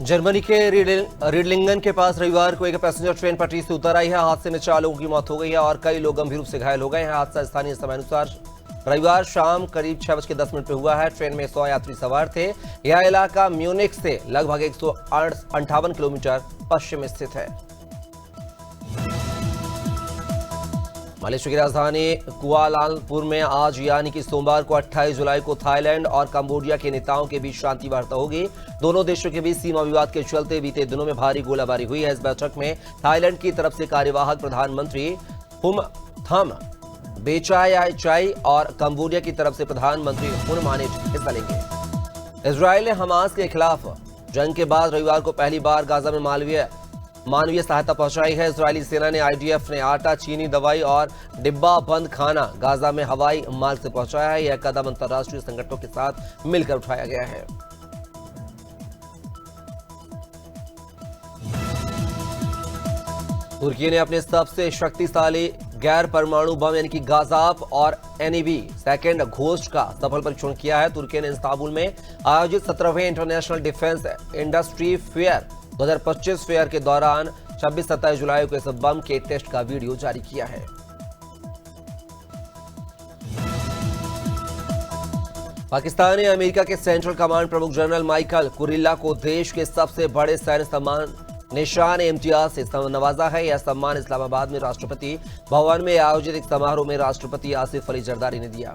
Germany के रिडलिंगन के पास रविवार को एक पैसेंजर ट्रेन पटरी से उतर आई है। हादसे में 4 लोगों की मौत हो गई है और कई लोग गंभीर रूप से घायल हो गए हैं। हादसा स्थानीय समय अनुसार रविवार शाम करीब 6:10 पे हुआ है। ट्रेन में 100 यात्री सवार थे। यह इलाका म्यूनिख से लगभग 158 किलोमीटर पश्चिम में स्थित है। मलेशिया की राजधानी कुआलालंपुर में आज यानी कि सोमवार को 28 जुलाई को थाईलैंड और कंबोडिया के नेताओं के बीच शांति वार्ता होगी। दोनों देशों के बीच सीमा विवाद के चलते बीते दिनों में भारी गोलाबारी हुई है। इस बैठक में थाईलैंड की तरफ से कार्यवाहक प्रधानमंत्री हुमथम बेचायाचाई और कंबोडिया की तरफ से प्रधानमंत्री हुन मानेट हिस्सा लेंगे। इजरायल ने हमास के खिलाफ जंग के बाद रविवार को पहली बार गाजा में मानवीय सहायता पहुंचाई है। इजरायली सेना ने आईडीएफ ने आटा, चीनी, दवाई और डिब्बा बंद खाना गाजा में हवाई मार्ग से पहुंचाया है। यह कदम अंतर्राष्ट्रीय संगठनों के साथ मिलकर उठाया गया है। तुर्की ने अपने सबसे शक्तिशाली गैर परमाणु बम यानी कि गाजाप और एनईवी सेकेंड घोस्ट का सफल परीक्षण किया है। तुर्की ने इस्तांबुल में आयोजित 17वें international defence industry fair 2025 fair के दौरान 26-27 जुलाई को इस बम के टेस्ट का वीडियो जारी किया है। पाकिस्तान ने अमेरिका के सेंट्रल कमांड प्रमुख जनरल माइकल कुरिल्ला को देश के सबसे बड़े सैन्य सम्मान निशान इम्तियाज से नवाजा है। यह सम्मान इस्लामाबाद में राष्ट्रपति भवन में आयोजित एक समारोह में राष्ट्रपति आसिफ अली जरदारी ने दिया।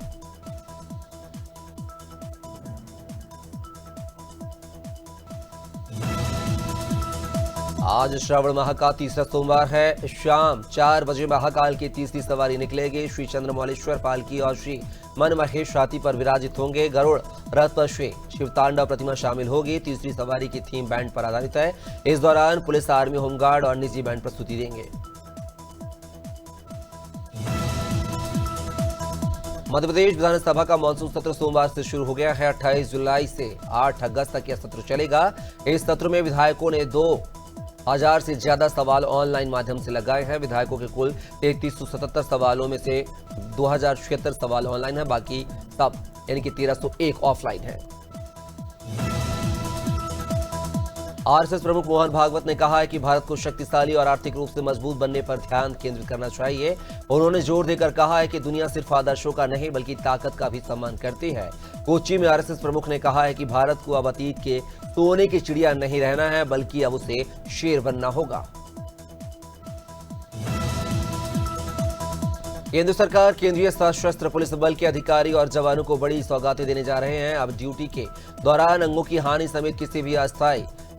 आज श्रावण माह का तीसरा सोमवार है। शाम 4 बजे महाकाल की तीसरी सवारी निकलेगी। श्री चंद्रमौलेश्वर पालकी और श्री मन महेश हाथी पर विराजित होंगे। गरुड़ रथ पर श्री शिवतांडव प्रतिमा शामिल होगी। तीसरी सवारी की थीम बैंड पर आधारित है। इस दौरान पुलिस, आर्मी, होमगार्ड और निजी बैंड प्रस्तुति देंगे। मध्य प्रदेश विधानसभा का मानसून सत्र सोमवार से शुरू हो गया है। 28 जुलाई से 8 अगस्त तक यह सत्र चलेगा। इस सत्र में विधायकों ने 2000 से ज्यादा सवाल ऑनलाइन माध्यम से लगाए हैं। विधायकों के कुल 3377 सवालों में से 2076 सवाल ऑनलाइन है, बाकी सब यानी कि 1301 ऑफलाइन है। आरएसएस प्रमुख मोहन भागवत ने कहा है कि भारत को शक्तिशाली और आर्थिक रूप से मजबूत बनने पर ध्यान केंद्रित करना चाहिए। उन्होंने जोर देकर कहा है कि दुनिया सिर्फ आदर्शों का नहीं बल्कि ताकत का भी सम्मान करती है। कोच्चि में आरएसएस प्रमुख ने कहा है कि भारत को अब अतीत के सोने की चिड़िया नहीं रहना है बल्कि अब उसे शेर बनना होगा। केंद्र सरकार केंद्रीय सशस्त्र पुलिस बल के अधिकारी और जवानों को बड़ी सौगातें देने जा रहे हैं। अब ड्यूटी के दौरान अंगों की हानि समेत किसी भी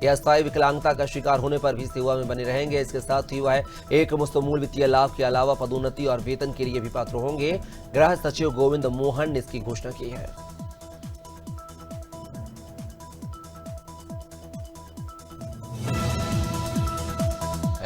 अस्थायी विकलांगता का शिकार होने पर भी सेवा में बने रहेंगे। इसके साथ ही वह एक मुश्तमूल वित्तीय लाभ के अलावा पदोन्नति और वेतन के लिए भी पात्र होंगे। गृह सचिव गोविंद मोहन ने इसकी घोषणा की है।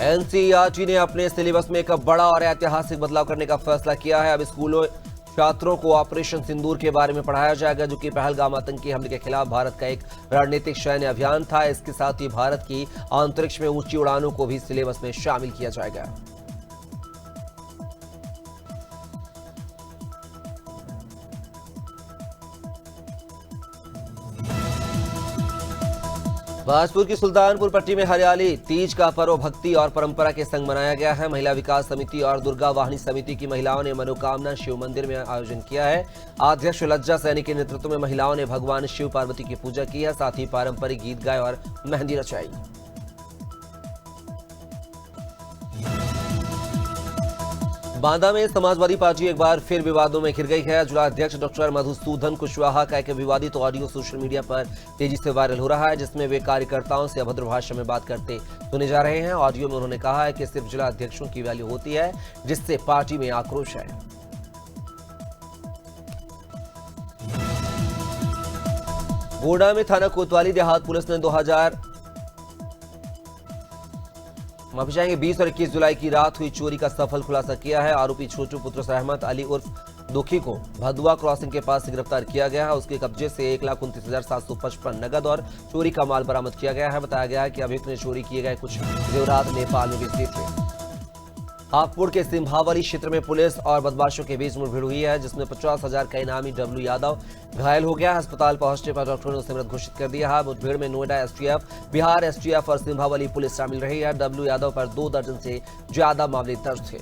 एनसीईआरटी ने अपने सिलेबस में एक बड़ा और ऐतिहासिक बदलाव करने का फैसला किया है। अब स्कूलों छात्रों को ऑपरेशन सिंदूर के बारे में पढ़ाया जाएगा, जो कि पहलगाम आतंकी हमले के खिलाफ भारत का एक रणनीतिक सैन्य अभियान था। इसके साथ ही भारत की अंतरिक्ष में ऊंची उड़ानों को भी सिलेबस में शामिल किया जाएगा। बाजपुर की सुल्तानपुर पट्टी में हरियाली तीज का पर्व भक्ति और परंपरा के संग मनाया गया है। महिला विकास समिति और दुर्गा वाहिनी समिति की महिलाओं ने मनोकामना शिव मंदिर में आयोजन किया है। अध्यक्ष लज्जा सैनी के नेतृत्व में महिलाओं ने भगवान शिव पार्वती की पूजा की है। साथ ही पारंपरिक गीत गाए और मेहंदी रचाई। बांदा में समाजवादी पार्टी एक बार फिर विवादों में घिर गई है। जिला अध्यक्ष डॉक्टर मधुसूदन कुशवाहा का एक विवादित ऑडियो सोशल मीडिया पर तेजी से वायरल हो रहा है, जिसमें वे कार्यकर्ताओं से अभद्र भाषा में बात करते सुने जा रहे हैं। ऑडियो में उन्होंने कहा है कि सिर्फ जिला अध्यक्षों की वैल्यू होती है, जिससे पार्टी में आक्रोश है। गोड्डा में थाना कोतवाली देहात पुलिस ने 20 और 21 जुलाई की रात हुई चोरी का सफल खुलासा किया है। आरोपी छोटू पुत्र सहमत अली उर्फ दुखी को भदुआ क्रॉसिंग के पास से गिरफ्तार किया गया है। उसके कब्जे से 1,29,755 नगद और चोरी का माल बरामद किया गया है। बताया गया है कि अभियुक्त ने चोरी किए गए कुछ जेवरात नेपाल में बेचे थे। हापुड़ के सिंभावली क्षेत्र में पुलिस और बदमाशों के बीच मुठभेड़ हुई है, जिसमें 50,000 का इनामी डब्लू यादव घायल हो गया। अस्पताल पहुंचने पर डॉक्टरों ने उसे मृत घोषित कर दिया है। मुठभेड़ में नोएडा एसटीएफ, बिहार एसटीएफ और सिंभावली पुलिस शामिल रही है। डब्लू यादव पर 2 दर्जन से ज्यादा मामले दर्ज थे।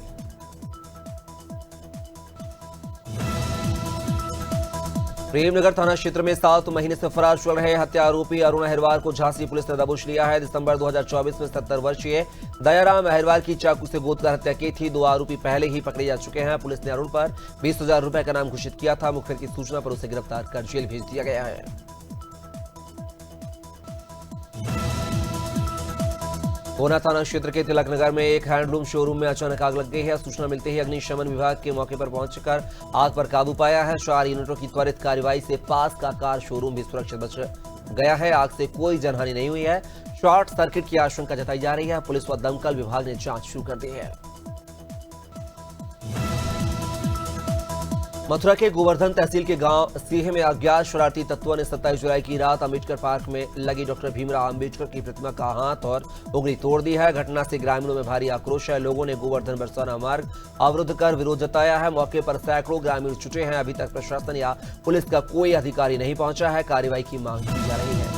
प्रेमनगर थाना क्षेत्र में 7 महीने से फरार चल रहे हत्या आरोपी अरुण अहिरवार को झांसी पुलिस ने दबोच लिया है। दिसंबर 2024 में 70 वर्षीय दयाराम अहिरवार की चाकू से गोदकर हत्या की थी। 2 आरोपी पहले ही पकड़े जा चुके हैं। पुलिस ने अरुण पर 20,000 रुपए का नाम घोषित किया था। मुखबिर की सूचना पर उसे गिरफ्तार कर जेल भेज दिया गया है। कोना थाना क्षेत्र के तिलकनगर में एक हैंडलूम शोरूम में अचानक आग लग गई है। सूचना मिलते ही अग्निशमन विभाग के मौके पर पहुंचकर आग पर काबू पाया है। 4 यूनिटों की त्वरित कार्रवाई से पास का कार शोरूम भी सुरक्षित बच गया है। आग से कोई जनहानि नहीं हुई है। शॉर्ट सर्किट की आशंका जताई जा रही है। पुलिस व दमकल विभाग ने जांच शुरू कर दी है। मथुरा के गोवर्धन तहसील के गांव सीहे में अज्ञात शरारती तत्वों ने 27 जुलाई की रात अंबेडकर पार्क में लगी डॉक्टर भीमराव अंबेडकर की प्रतिमा का हाथ और उंगली तोड़ दी है। घटना से ग्रामीणों में भारी आक्रोश है। लोगों ने गोवर्धन बरसाना मार्ग अवरुद्ध कर विरोध जताया है। मौके पर सैकड़ों ग्रामीण जुटे हैं। अभी तक प्रशासन या पुलिस का कोई अधिकारी नहीं पहुंचा है। कार्रवाई की मांग की जा रही है।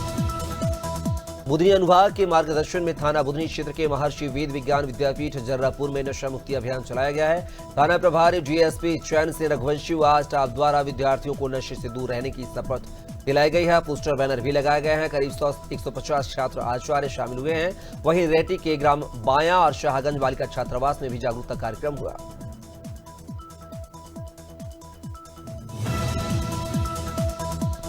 बुधनी अनुभाग के मार्गदर्शन में थाना बुधनी क्षेत्र के महर्षि वेद विज्ञान विद्यापीठ जर्रापुर में नशा मुक्ति अभियान चलाया गया है। थाना प्रभारी डीएसपी चैन सिंह रघुवंशी व स्टाफ द्वारा विद्यार्थियों को नशे से दूर रहने की शपथ दिलाई गई है। पोस्टर बैनर भी लगाए गए हैं। करीब 150 छात्र आचार्य शामिल हुए हैं। वहीं रेटी के ग्राम बाया और शाहगंज बालिका छात्रावास में भी जागरूकता कार्यक्रम हुआ।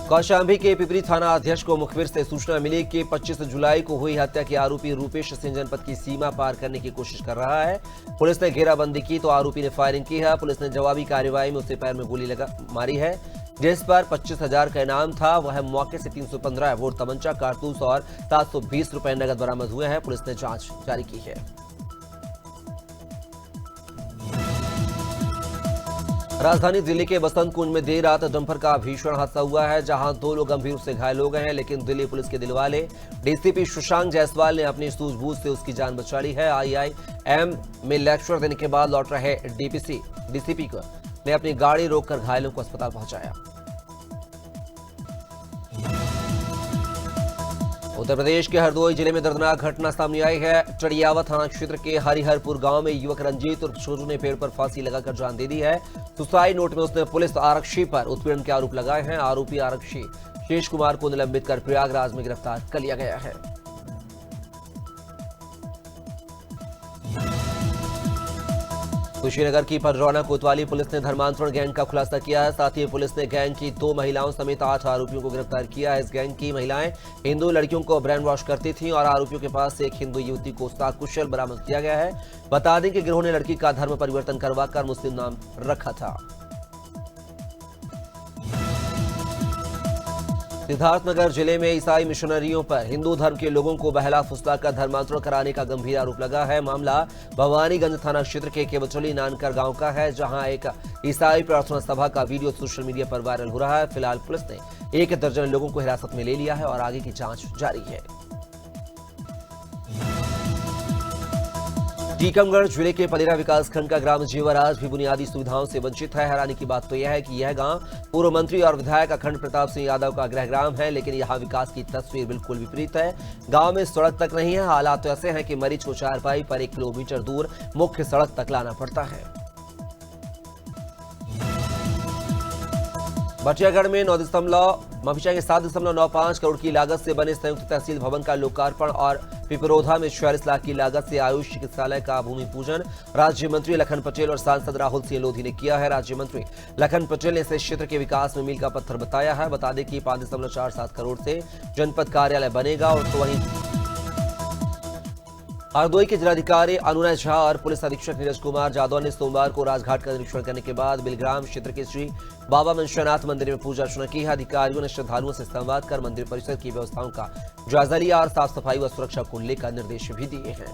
कौशांबी के पिपरी थाना अध्यक्ष को मुखबिर से सूचना मिली कि 25 जुलाई को हुई हत्या के आरोपी रूपेश सिंह जनपद की सीमा पार करने की कोशिश कर रहा है। पुलिस ने घेराबंदी की तो आरोपी ने फायरिंग की है। पुलिस ने जवाबी कार्रवाई में उसके पैर में गोली मारी है, जिस पर 25,000 का इनाम था। वह मौके से 315 बोर तमंचा, कारतूस और 720 रुपए नगद बरामद हुए हैं। पुलिस ने जांच जारी की है। राजधानी दिल्ली के बसंत कुंज में देर रात डंपर का भीषण हादसा हुआ है, जहां 2 लोग गंभीर रूप से घायल हो गए हैं। लेकिन दिल्ली पुलिस के दिलवाले डीसीपी शशांक जायसवाल ने अपनी सूझबूझ से उसकी जान बचा ली है। आईआईएम में लेक्चर देने के बाद लौट रहे डीसीपी ने अपनी गाड़ी रोककर घायलों को अस्पताल पहुंचाया। उत्तर प्रदेश के हरदोई जिले में दर्दनाक घटना सामने आई है। चढ़ियावा थाना क्षेत्र के हरिहरपुर गांव में युवक रंजीत उर्फ छोटू ने पेड़ पर फांसी लगाकर जान दे दी है। सुसाइड नोट में उसने पुलिस आरक्षी पर उत्पीड़न के आरोप लगाए हैं। आरोपी आरक्षी शेष कुमार को निलंबित कर प्रयागराज में गिरफ्तार कर लिया गया है। कुशीनगर की पडरौना कोतवाली पुलिस ने धर्मांतरण गैंग का खुलासा किया है। साथ ही पुलिस ने गैंग की 2 महिलाओं समेत 8 आरोपियों को गिरफ्तार किया है। इस गैंग की महिलाएं हिंदू लड़कियों को ब्रेन वॉश करती थीं और आरोपियों के पास से एक हिंदू युवती को सकुशल बरामद किया गया है। बता दें कि गिरोह ने लड़की का धर्म परिवर्तन करवाकर मुस्लिम नाम रखा था। सिद्धार्थनगर जिले में ईसाई मिशनरियों पर हिंदू धर्म के लोगों को बहला फुसलाकर धर्मांतरण कराने का गंभीर आरोप लगा है। मामला भवानीगंज थाना क्षेत्र के केवचली नानकर गांव का है, जहां एक ईसाई प्रार्थना सभा का वीडियो सोशल मीडिया पर वायरल हो रहा है। फिलहाल पुलिस ने 1 दर्जन लोगों को हिरासत में ले लिया है और आगे की जांच जारी है। टीकमगढ़ जिले के पलेरा विकासखंड का ग्राम जेवर आज भी बुनियादी सुविधाओं से वंचित है। हैरानी की बात तो यह है कि यह गांव पूर्व मंत्री और विधायक अखंड प्रताप सिंह यादव का गृहग्राम है, लेकिन यहां विकास की तस्वीर बिल्कुल विपरीत है। गांव में सड़क तक नहीं है। हालात तो ऐसे हैं कि मरीज को चारपाई पर 1 किलोमीटर दूर मुख्य सड़क तक लाना पड़ता है। बटियागढ़ में 7.95 करोड़ की लागत से बने संयुक्त तहसील भवन का लोकार्पण और पिपरोधा में 46 लाख की लागत से आयुष चिकित्सालय का भूमि पूजन राज्य मंत्री लखन पटेल और सांसद राहुल सिंह लोधी ने किया है। राज्य मंत्री लखन पटेल ने इसे क्षेत्र के विकास में मील का पत्थर बताया है। बता दें कि 5.47 करोड़ से जनपद कार्यालय बनेगा। और तो वहीं हरदोई के जिलाधिकारी अनुनय झा और पुलिस अधीक्षक नीरज कुमार जादव ने सोमवार को राजघाट का निरीक्षण करने के बाद बिलग्राम क्षेत्र के श्री बाबा मंशनाथ मंदिर में पूजा अर्चना की है। अधिकारियों ने श्रद्धालुओं से संवाद कर मंदिर परिसर की व्यवस्थाओं का जायजा लिया और साफ सफाई व सुरक्षा को लेकर निर्देश भी दिए हैं।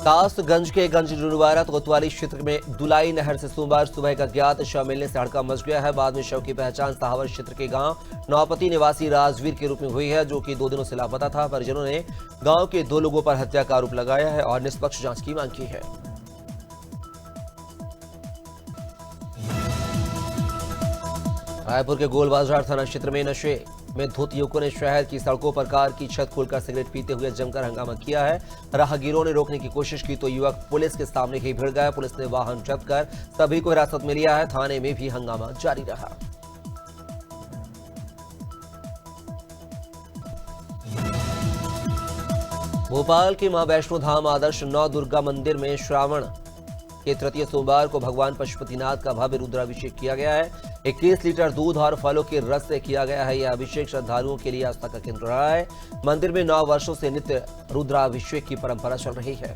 तासगंज के गंज डुडवारा कोतवाली क्षेत्र में दुलाई नहर से सोमवार सुबह का ज्ञात शव मिलने से हड़कंप मच गया है। बाद में शव की पहचान सहावर क्षेत्र के गांव नौपति निवासी राजवीर के रूप में हुई है, जो कि 2 दिनों से लापता था। परिजनों ने गांव के 2 लोगों पर हत्या का आरोप लगाया है और निष्पक्ष जांच की मांग की है। रायपुर के गोल बाजार थाना क्षेत्र में नशे में धुत युवकों ने शहर की सड़कों पर कार की छत खोलकर सिगरेट पीते हुए जमकर हंगामा किया है। राहगीरों ने रोकने की कोशिश की तो युवक पुलिस के सामने ही भिड़ गए। पुलिस ने वाहन जब्त कर सभी को हिरासत में लिया है। थाने में भी हंगामा जारी रहा। भोपाल के मां वैष्णो धाम आदर्श नौ दुर्गा मंदिर में श्रावण के तृतीय सोमवार को भगवान पशुपतिनाथ का भव्य रुद्राभिषेक किया गया है। 21 लीटर दूध और फलों के रस से किया गया है। यह अभिषेक श्रद्धालुओं के लिए आस्था का केंद्र रहा है। मंदिर में 9 वर्षों से नित्य रुद्राभिषेक की परंपरा चल रही है।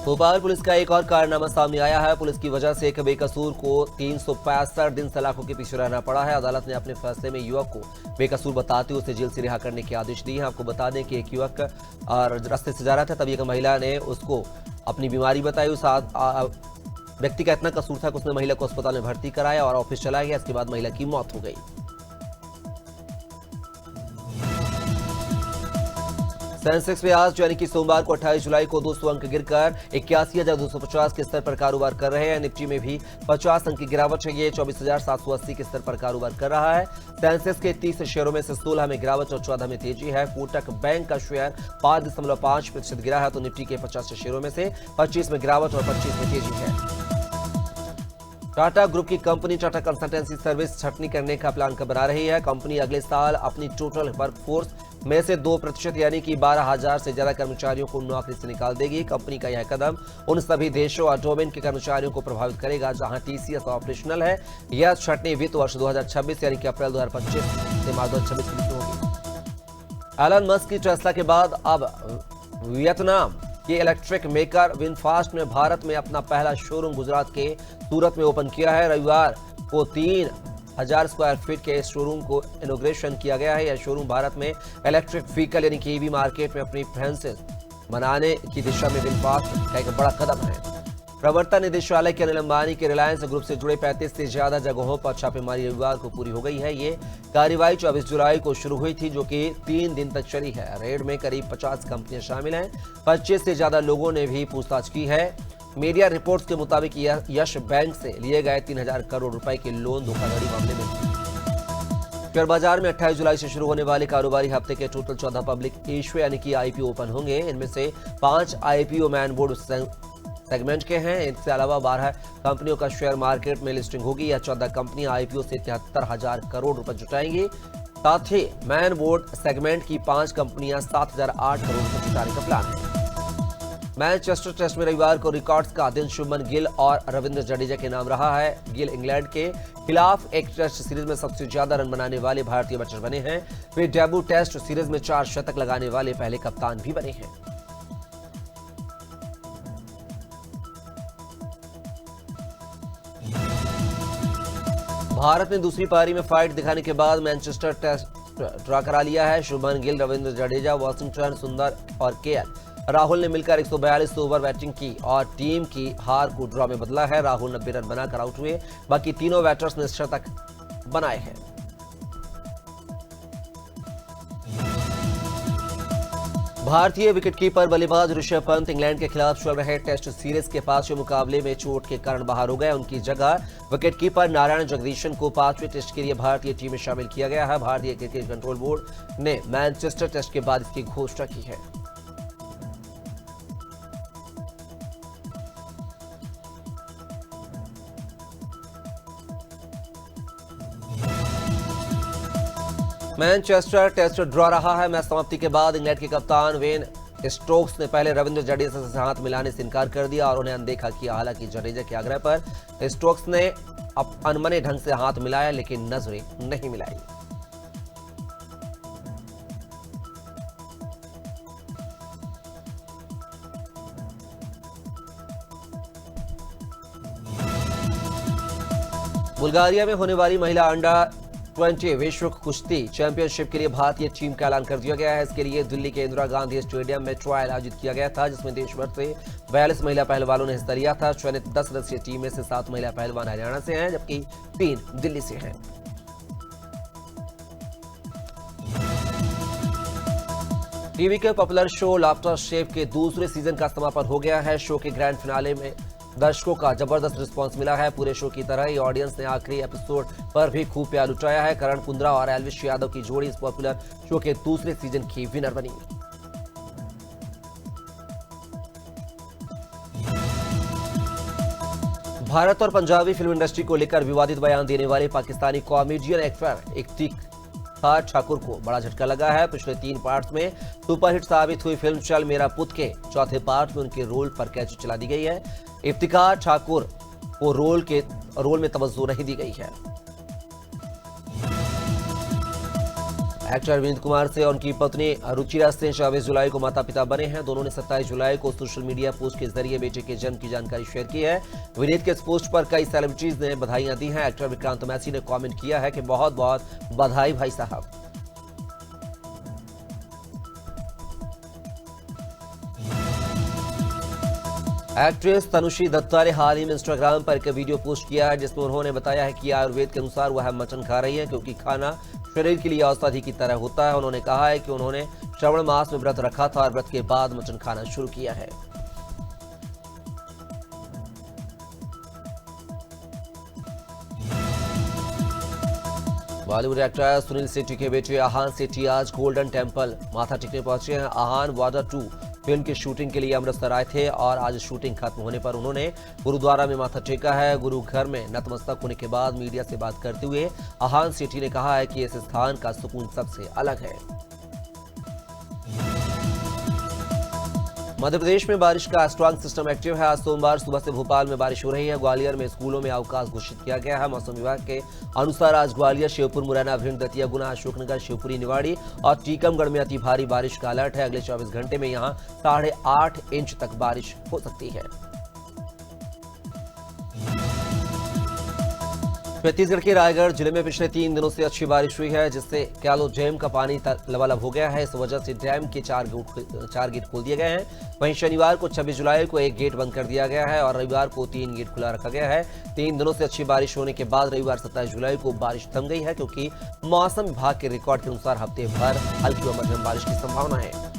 भोपाल पुलिस का एक और कारनामा सामने आया है। पुलिस की वजह से एक बेकसूर को 365 दिन सलाखों के पीछे रहना पड़ा है। अदालत ने अपने फैसले में युवक को बेकसूर बताते हुए उसे जेल से रिहा करने के आदेश दिए हैं। आपको बता दें कि एक युवक रास्ते से जा रहा था, तभी एक महिला ने उसको अपनी बीमारी बताई। उस व्यक्ति का इतना कसूर था कि उसने महिला को अस्पताल में भर्ती कराया और ऑफिस चला गया। इसके बाद महिला की मौत हो गई। सेंसेक्स में आज यानी कि सोमवार को 28 जुलाई को 200 अंक गिरकर 81,250 के स्तर पर कारोबार कर रहे हैं। निफ्टी में भी 50 अंक की गिरावट है। ये 24,780 के स्तर पर कारोबार कर रहा है। सेंसेक्स के 30 शेयरों में से 16 में गिरावट और 14 में तेजी है। कोटक बैंक का शेयर 5.5% गिरा है, तो निफ्टी के 50 शेयरों में से 25 में गिरावट और 25 में तेजी है। टाटा ग्रुप की कंपनी टाटा कंसल्टेंसी सर्विस छटनी करने का प्लान बना रही है। कंपनी अगले साल अपनी टोटल वर्कफोर्स में से 2% यानी कि 12,000 से ज्यादा कर्मचारियों को नौकरी से निकाल देगी। कंपनी का यह कदम उन सभी देशों और डोमेन के कर्मचारियों को प्रभावित करेगा जहां टीसीएस ऑपरेशनल है। यह छटनी वित्त वर्ष 2026 यानी कि अप्रैल 2025 से मार्च 2026 के बीच होगी। एलन मस्क की टेस्ला के बाद अब वियतनाम के इलेक्ट्रिक मेकर विनफास्ट ने भारत में अपना पहला शोरूम गुजरात के सूरत में ओपन किया है। रविवार को 3,000 स्क्वायर फीट के इस शोरूम को इनॉग्रेशन किया गया है। यह शोरूम भारत में इलेक्ट्रिक व्हीकल यानी कि ईवी मार्केट में अपनी प्रेजेंस बनाने की दिशा में विनफास्ट का एक बड़ा कदम है। प्रवर्तन निदेशालय के अनिल अंबानी के रिलायंस ग्रुप से जुड़े 35 से ज्यादा जगहों पर छापेमारी रविवार को पूरी हो गई है। ये कार्रवाई 24 जुलाई को शुरू हुई थी, जो कि 3 दिन तक चली है। रेड में करीब 50 कंपनियां शामिल हैं। 25 से ज्यादा लोगों ने भी पूछताछ की है। मीडिया रिपोर्ट्स के मुताबिक यश बैंक से लिए गए 3,000 करोड़ रुपए के लोन धोखाधड़ी मामले में शेयर बाजार में 28 जुलाई से शुरू होने वाले कारोबारी हफ्ते के टोटल 14 पब्लिक इश्यू यानी कि आईपीओ ओपन होंगे। इनमें से 5 आईपीओ मैन बोर्ड सेगमेंट के हैं। इसके अलावा 12 कंपनियों का शेयर मार्केट में लिस्टिंग होगी। यह 14 कंपनियां आईपीओ से 73,000 करोड़ रुपए जुटाएंगी। साथ ही मैन बोर्ड सेगमेंट की 5 कंपनियां 7,008 करोड़ रुपए जुटाने का प्लान है। मैनचेस्टर टेस्ट में रविवार को रिकॉर्ड्स का दिन शुभमन गिल और रविंद्र जडेजा के नाम रहा है। गिल इंग्लैंड के खिलाफ एक टेस्ट सीरीज में सबसे ज्यादा रन बनाने वाले भारतीय बैट्समैन बने हैं। वे डेब्यू टेस्ट सीरीज में 4 शतक लगाने वाले पहले कप्तान भी बने हैं। भारत ने दूसरी पारी में फाइट दिखाने के बाद मैनचेस्टर टेस्ट ड्रा करा लिया है। शुभमन गिल, रविंद्र जडेजा, वॉशिंगटन सुंदर और केएल राहुल ने मिलकर 142 ओवर बैटिंग की और टीम की हार को ड्रॉ में बदला है। राहुल 90 रन बनाकर आउट हुए। बाकी तीनों बैटर्स ने शतक बनाए हैं। भारतीय विकेटकीपर बल्लेबाज ऋषभ पंत इंग्लैंड के खिलाफ चल रहे टेस्ट सीरीज के 5वें मुकाबले में चोट के कारण बाहर हो गए। उनकी जगह विकेटकीपर नारायण जगदीशन को 5वें टेस्ट के लिए भारतीय टीम में शामिल किया गया है। भारतीय क्रिकेट कंट्रोल बोर्ड ने मैनचेस्टर टेस्ट के बाद इसकी घोषणा की है। मैनचेस्टर टेस्ट ड्रॉ रहा है। मैच समाप्ति के बाद इंग्लैंड के कप्तान वेन स्टोक्स ने पहले रविंद्र जडेजा से हाथ मिलाने से इनकार कर दिया और उन्हें अनदेखा किया। हालांकि जडेजा के आग्रह पर स्टोक्स ने अनमने ढंग से हाथ मिलाया, लेकिन नजरें नहीं मिलाई। बुल्गारिया में होने वाली महिला अंडर 20 विश्व कुश्ती चैंपियनशिप के लिए भारतीय टीम का ऐलान कर दिया गया है। इसके लिए दिल्ली के इंदिरा गांधी स्टेडियम में ट्रायल आयोजित किया गया था, जिसमें देश भर से 42 महिला पहलवानों ने हिस्सा लिया था। चयनित 10 सदस्यीय टीम में से 7 महिला पहलवान हरियाणा से हैं, जबकि 3 दिल्ली से हैं। टीवी के पॉपुलर शो लाफ्टर शेफ के दूसरे सीजन का समापन हो गया है। शो के ग्रैंड फिनाले में दर्शकों का जबरदस्त रिस्पांस मिला है। पूरे शो की तरह ही ऑडियंस ने आखिरी एपिसोड पर भी खूब प्यार लुटाया है। करण कुंद्रा और एल्विश यादव की जोड़ी इस पॉपुलर शो के दूसरे सीजन की विनर बनी। भारत और पंजाबी फिल्म इंडस्ट्री को लेकर विवादित बयान देने वाले पाकिस्तानी कॉमेडियन एक्टर इफ्तिखार ठाकुर को बड़ा झटका लगा है। पिछले 3 पार्ट्स में सुपरहिट साबित हुई फिल्म चल मेरा पुत के चौथे पार्ट में उनके रोल पर कैच चला दी गई है। इफ्तिखार ठाकुर को रोल में तवज्जो नहीं दी गई है। एक्टर अरविंद कुमार से और उनकी पत्नी रुचिरा सिंह 24 जुलाई को माता पिता बने हैं। दोनों ने 27 जुलाई को सोशल मीडिया पोस्ट के जरिए बेटे के जन्म की जानकारी शेयर की है। विनीत के इस पोस्ट पर कई सेलिब्रिटीज ने बधाइयां दी हैं। एक्टर विक्रांत मैसी ने कमेंट किया है कि बहुत बहुत बधाई भाई साहब। एक्ट्रेस तनुश्री दत्ता ने हाल ही में इंस्टाग्राम पर एक वीडियो पोस्ट किया है, जिसमें उन्होंने बताया है कि आयुर्वेद के अनुसार वह मटन खा रही है, क्योंकि खाना शरीर के लिए औषधि की तरह होता है। उन्होंने कहा है कि उन्होंने श्रावण मास में व्रत रखा था और व्रत के बाद मटन खाना शुरू किया है। बॉलीवुड एक्टर सुनील शेट्टी के बेटे आहान शेट्टी आज गोल्डन टेम्पल माथा टेकने पहुंचे हैं। आहान वादा 2 फिल्म की शूटिंग के लिए अमृतसर आए थे और आज शूटिंग खत्म होने पर उन्होंने गुरुद्वारा में माथा टेका है। गुरु घर में नतमस्तक होने के बाद मीडिया से बात करते हुए आहान शेट्टी ने कहा है कि इस स्थान का सुकून सबसे अलग है। मध्य प्रदेश में बारिश का स्ट्रांग सिस्टम एक्टिव है। आज सोमवार सुबह से भोपाल में बारिश हो रही है। ग्वालियर में स्कूलों में अवकाश घोषित किया गया है। मौसम विभाग के अनुसार आज ग्वालियर, श्योपुर, मुरैना, भिंड, दतिया, गुना, अशोकनगर, शिवपुरी, निवाड़ी और टीकमगढ़ में अति भारी बारिश का अलर्ट है। अगले 24 घंटे में यहां 8.5 इंच तक बारिश हो सकती है। छत्तीसगढ़ के रायगढ़ जिले में पिछले 3 दिनों से अच्छी बारिश हुई है, जिससे कैलो डैम का पानी लबालब हो गया है। इस वजह से डैम के 4 गेट खोल दिए गए हैं। वहीं शनिवार को 26 जुलाई को 1 गेट बंद कर दिया गया है और रविवार को 3 गेट खुला रखा गया है। 3 दिनों से अच्छी बारिश होने के बाद रविवार 27 जुलाई को बारिश थम गई है, क्योंकि मौसम विभाग के रिकॉर्ड के अनुसार हफ्ते भर हल्की और मध्यम बारिश की संभावना है।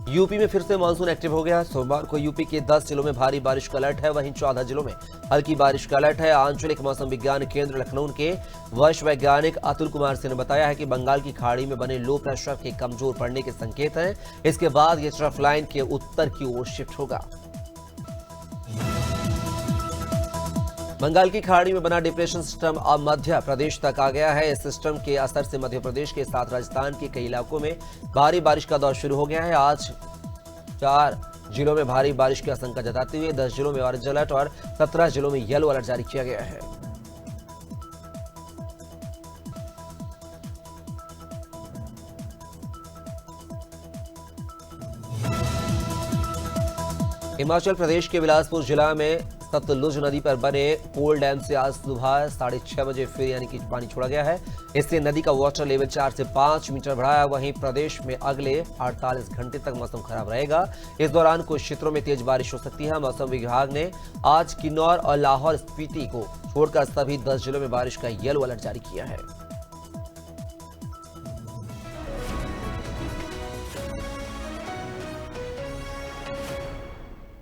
यूपी में फिर से मानसून एक्टिव हो गया है। सोमवार को यूपी के 10 जिलों में भारी बारिश का अलर्ट है, वहीं 14 जिलों में हल्की बारिश का अलर्ट है। आंचलिक मौसम विज्ञान केंद्र लखनऊ के वरिष्ठ वैज्ञानिक अतुल कुमार सिंह ने बताया है कि बंगाल की खाड़ी में बने लो प्रेशर के कमजोर पड़ने के संकेत हैं। इसके बाद ये ट्रफ लाइन के उत्तर की ओर शिफ्ट होगा। बंगाल की खाड़ी में बना डिप्रेशन सिस्टम अब मध्य प्रदेश तक आ गया है। इस सिस्टम के असर से मध्य प्रदेश के साथ राजस्थान के कई इलाकों में भारी बारिश का दौर शुरू हो गया है। आज 4 जिलों में भारी बारिश की आशंका जताते हुए 10 जिलों में ऑरेंज अलर्ट और 17 जिलों में येलो अलर्ट जारी किया गया है। हिमाचल प्रदेश के बिलासपुर जिला में सतलुज नदी पर बने पोल डैम से आज सुबह 6:30 बजे फिर यानी कि पानी छोड़ा गया है। इससे नदी का वाटर लेवल 4 से 5 मीटर बढ़ा है। वहीं प्रदेश में अगले 48 घंटे तक मौसम खराब रहेगा। इस दौरान कुछ क्षेत्रों में तेज बारिश हो सकती है। मौसम विभाग ने आज किन्नौर और लाहौल स्पीति को छोड़कर सभी 10 जिलों में बारिश का येलो अलर्ट जारी किया है।